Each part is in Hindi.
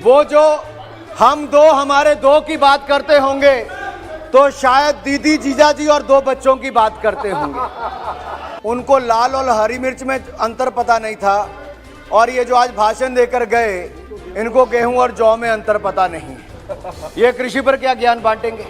वो जो हम दो हमारे दो की बात करते होंगे तो शायद दीदी जीजा जी और दो बच्चों की बात करते होंगे। उनको लाल और हरी मिर्च में अंतर पता नहीं था और ये जो आज भाषण देकर गए इनको गेहूं और जौ में अंतर पता नहीं। ये कृषि पर क्या ज्ञान बांटेंगे।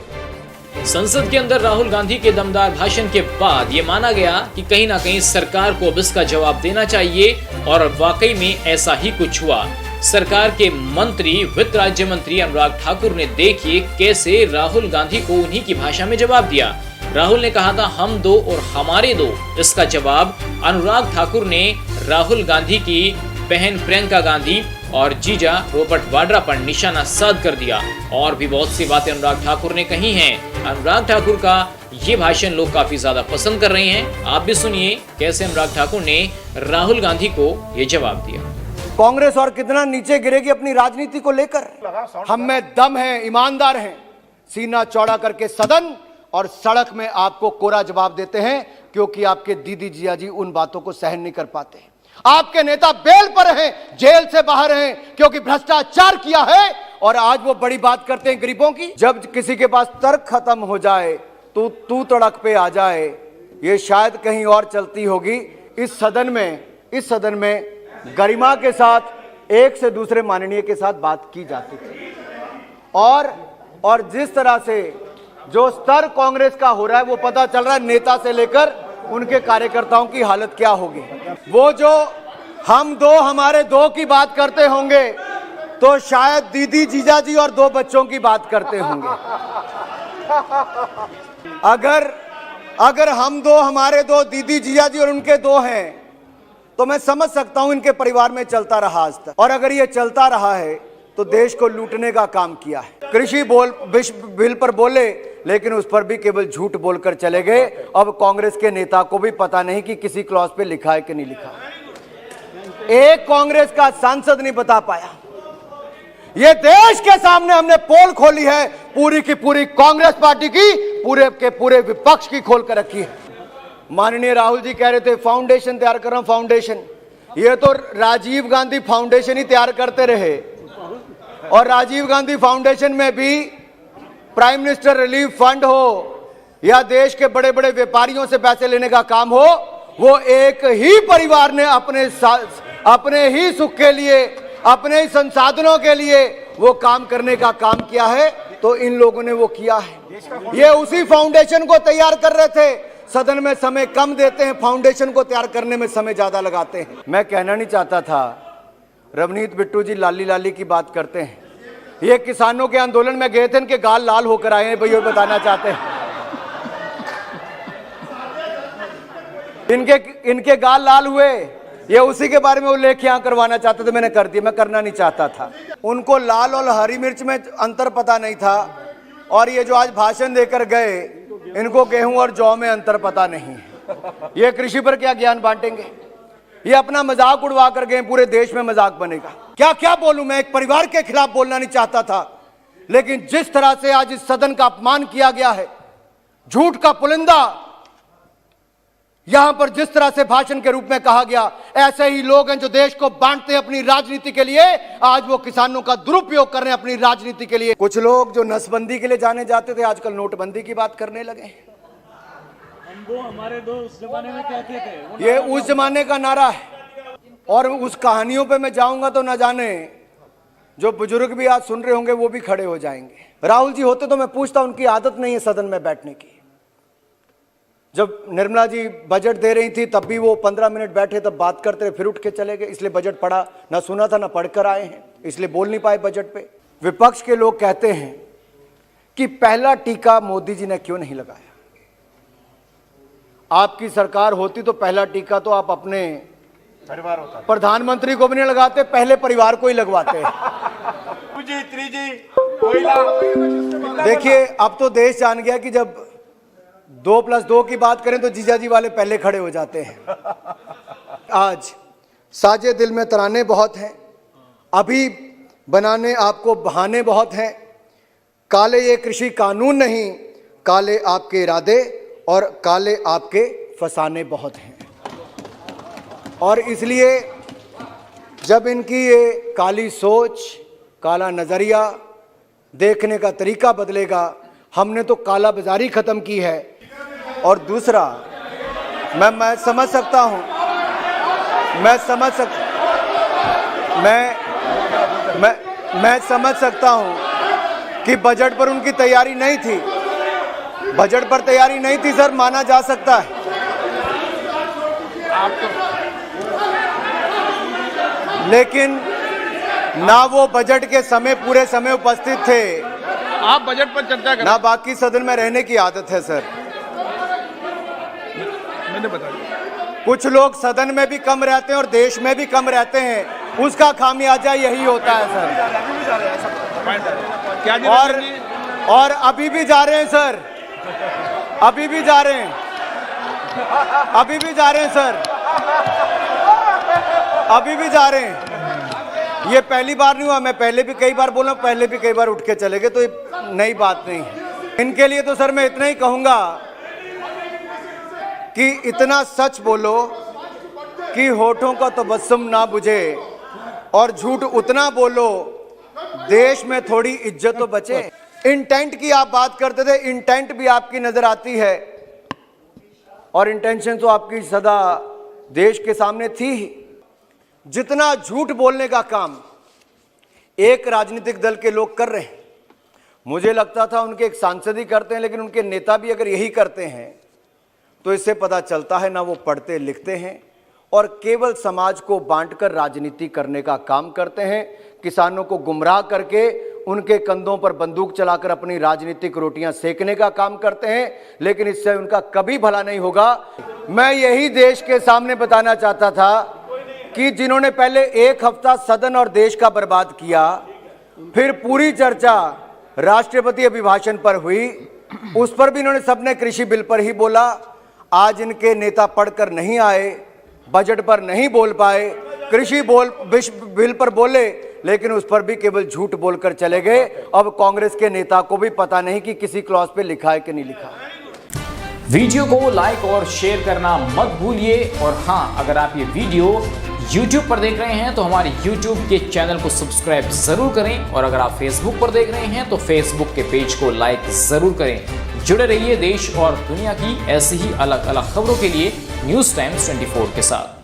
संसद के अंदर राहुल गांधी के दमदार भाषण के बाद ये माना गया कि कहीं ना कहीं सरकार को अब इसका जवाब देना चाहिए और वाकई में ऐसा ही कुछ हुआ। सरकार के मंत्री वित्त राज्य मंत्री अनुराग ठाकुर ने देखिए कैसे राहुल गांधी को उन्हीं की भाषा में जवाब दिया। राहुल ने कहा था हम दो और हमारे दो, इसका जवाब अनुराग ठाकुर ने राहुल गांधी की बहन प्रियंका गांधी और जीजा रॉबर्ट वाड्रा पर निशाना साध कर दिया। और भी बहुत सी बातें अनुराग ठाकुर ने कही हैं। अनुराग ठाकुर का ये भाषण लोग काफी ज्यादा पसंद कर रहे हैं। आप भी सुनिए कैसे अनुराग ठाकुर ने राहुल गांधी को ये जवाब दिया। कांग्रेस और कितना नीचे गिरेगी अपनी राजनीति को लेकर। हम में दम है, ईमानदार हैं, सीना चौड़ा करके सदन और सड़क में आपको कोरा जवाब देते हैं क्योंकि आपके दीदी जिया जी उन बातों को सहन नहीं कर पाते। आपके नेता बेल पर हैं, जेल से बाहर हैं क्योंकि भ्रष्टाचार किया है और आज वो बड़ी बात करते हैं गरीबों की। जब किसी के पास तर्क खत्म हो जाए तो तू तड़क पे आ जाए, ये शायद कहीं और चलती होगी। इस सदन में गरिमा के साथ एक से दूसरे माननीय के साथ बात की जाती थी और जिस तरह से जो स्तर कांग्रेस का हो रहा है वो पता चल रहा है नेता से लेकर उनके कार्यकर्ताओं की हालत क्या होगी। वो जो हम दो हमारे दो की बात करते होंगे तो शायद दीदी जीजा जी और दो बच्चों की बात करते होंगे। अगर हम दो हमारे दो, दीदी जीजा जी और उनके दो हैं तो मैं समझ सकता हूं इनके परिवार में चलता रहा आज तक। और अगर ये चलता रहा है तो देश को लूटने का काम किया है। कृषि बिल पर बोले लेकिन उस पर भी केवल झूठ बोलकर चले गए। अब कांग्रेस के नेता को भी पता नहीं कि किसी क्लॉज पे लिखा है कि नहीं लिखा। एक कांग्रेस का सांसद नहीं बता पाया। ये देश के सामने हमने पोल खोली है, पूरी की पूरी कांग्रेस पार्टी की, पूरे के पूरे विपक्ष की खोल कर रखी है। माननीय राहुल जी कह रहे थे फाउंडेशन तैयार कर रहा हूं, फाउंडेशन। ये तो राजीव गांधी फाउंडेशन ही तैयार करते रहे और राजीव गांधी फाउंडेशन में भी प्राइम मिनिस्टर रिलीफ फंड हो या देश के बड़े बड़े व्यापारियों से पैसे लेने का काम हो, वो एक ही परिवार ने अपने ही सुख के लिए, अपने ही संसाधनों के लिए वो काम करने का काम किया है। तो इन लोगों ने वो किया है। ये उसी फाउंडेशन को तैयार कर रहे थे। सदन में समय कम देते हैं, फाउंडेशन को तैयार करने में समय ज्यादा लगाते हैं। मैं कहना नहीं चाहता था, रवनीत बिट्टू जी लाली लाली की बात करते हैं। ये किसानों के आंदोलन में गए थे, इनके गाल लाल होकर आए हैं, भैया बताना चाहते हैं। इनके गाल लाल हुए, ये उसी के बारे में उल्लेख यहां करवाना चाहते थे, मैंने कर दिया। मैं करना नहीं चाहता था। उनको लाल और हरी मिर्च में अंतर पता नहीं था और ये जो आज भाषण देकर गए इनको गेहूं और जौ में अंतर पता नहीं। ये कृषि पर क्या ज्ञान बांटेंगे। ये अपना मजाक उड़वा कर गए, पूरे देश में मजाक बनेगा। क्या क्या बोलूं मैं, एक परिवार के खिलाफ बोलना नहीं चाहता था लेकिन जिस तरह से आज इस सदन का अपमान किया गया है, झूठ का पुलिंदा यहां पर जिस तरह से भाषण के रूप में कहा गया, ऐसे ही लोग हैं जो देश को बांटते हैं अपनी राजनीति के लिए। आज वो किसानों का दुरुपयोग कर रहे हैं अपनी राजनीति के लिए। कुछ लोग जो नसबंदी के लिए जाने जाते थे आजकल नोटबंदी की बात करने लगे। हम दो हमारे दो उस जमाने में क्या थे? ये उस जमाने का नारा है और उस कहानियों पे मैं जाऊंगा तो ना जाने जो बुजुर्ग भी आज सुन रहे होंगे वो भी खड़े हो जाएंगे। राहुल जी होते तो मैं पूछता, उनकी आदत नहीं है सदन में बैठने की। जब निर्मला जी बजट दे रही थी तब भी वो 15 मिनट बैठे, तब बात करते रहे, फिर उठ के चले गए। इसलिए बजट पढ़ा ना सुना था, ना पढ़कर आए हैं, इसलिए बोल नहीं पाए बजट पे। विपक्ष के लोग कहते हैं कि पहला टीका मोदी जी ने क्यों नहीं लगाया। आपकी सरकार होती तो पहला टीका तो आप अपने परिवार होता, प्रधानमंत्री को भी नहीं लगाते, पहले परिवार को ही लगवाते। देखिए अब तो देश जान गया कि जब 2+2 की बात करें तो जीजाजी वाले पहले खड़े हो जाते हैं। आज साजे दिल में तराने बहुत हैं, अभी बनाने आपको बहाने बहुत हैं। काले ये कृषि कानून नहीं, काले आपके इरादे और काले आपके फसाने बहुत हैं। और इसलिए जब इनकी ये काली सोच, काला नज़रिया, देखने का तरीका बदलेगा। हमने तो काला बाजारी ख़त्म की है। और दूसरा, मैं समझ सकता हूँ, मैं समझ सकता हूँ कि बजट पर उनकी तैयारी नहीं थी, बजट पर तैयारी नहीं थी सर, माना जा सकता है। लेकिन ना वो बजट के समय पूरे समय उपस्थित थे, आप बजट पर चर्चा करें, ना बाकी सदन में रहने की आदत है सर। मैंने बता दिया। कुछ लोग सदन में भी कम रहते हैं और देश में भी कम रहते हैं, उसका खामियाजा यही होता है सर। क्या और अभी भी जा रहे हैं सर, अभी भी जा रहे हैं, अभी भी जा रहे हैं सर, अभी भी जा रहे हैं। ये पहली बार नहीं हुआ, मैं पहले भी कई बार बोला, पहले भी कई बार उठ के चले गए, तो ये नई बात नहीं है। इनके लिए तो सर मैं इतना ही कहूंगा कि इतना सच बोलो कि होठों का तबस्सुम ना बुझे, और झूठ उतना बोलो देश में थोड़ी इज्जत तो बचे। इंटेंट की आप बात करते थे, इंटेंट भी आपकी नजर आती है, और इंटेंशन तो आपकी सदा देश के सामने थी ही। जितना झूठ बोलने का काम एक राजनीतिक दल के लोग कर रहे हैं, मुझे लगता था उनके एक सांसद ही करते हैं, लेकिन उनके नेता भी अगर यही करते हैं तो इससे पता चलता है ना वो पढ़ते लिखते हैं और केवल समाज को बांटकर राजनीति करने का काम करते हैं। किसानों को गुमराह करके उनके कंधों पर बंदूक चलाकर अपनी राजनीतिक रोटियां सेकने का काम करते हैं, लेकिन इससे उनका कभी भला नहीं होगा। मैं यही देश के सामने बताना चाहता था कि जिन्होंने पहले एक हफ्ता सदन और देश का बर्बाद किया, फिर पूरी चर्चा राष्ट्रपति अभिभाषण पर हुई, उस पर भी इन्होंने सबने कृषि बिल पर ही बोला। आज इनके नेता पढ़कर नहीं आए, बजट पर नहीं बोल पाए, कृषि बिल पर बोले, लेकिन उस पर भी केवल झूठ बोलकर चले गए। अब कांग्रेस के नेता को भी पता नहीं कि किसी क्लॉज पे लिखा है कि नहीं लिखा। वीडियो को लाइक और शेयर करना मत भूलिए। और हाँ, अगर आप ये वीडियो YouTube पर देख रहे हैं तो हमारे YouTube के चैनल को सब्सक्राइब जरूर करें, और अगर आप Facebook पर देख रहे हैं तो Facebook के पेज को लाइक जरूर करें। जुड़े रहिए देश और दुनिया की ऐसी ही अलग अलग खबरों के लिए न्यूज़ टाइम्स 24 के साथ।